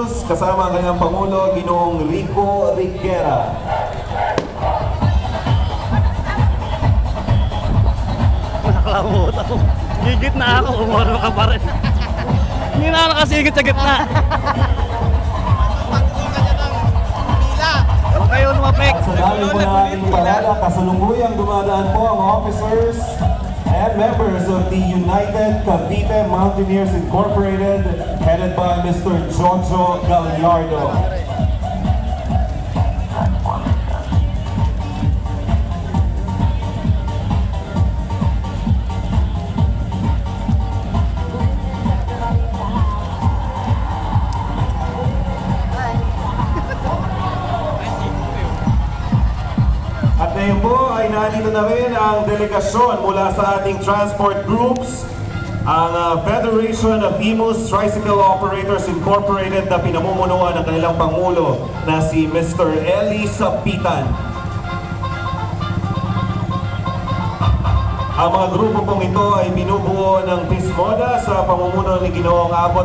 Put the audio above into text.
Imos kasama ang kanyang Pangulo, Ginoong Rico Riquera. Nakalamot ako. Gigit na ako, umaro ka pa rin. Hindi na nakasigit sa gitna. Huwag kayo lumapik. Sa dami po na ating parada, kasalukuyang dumadaan po ang officers and members of the United Cavite Mountaineers Incorporated, headed by Mr. Jojo Gallardo. At ngayon po ay nandito na rin ang delegasyon mula sa ating transport groups, ang Federation of Imos Tricycle Operators Incorporated na pinamumunuan ng kanilang Pangulo na si Mr. Eli Sapitan. Ang mga grupo pong ito ay binubuo ng Pismoda sa pamumuno ni Ginoong Abot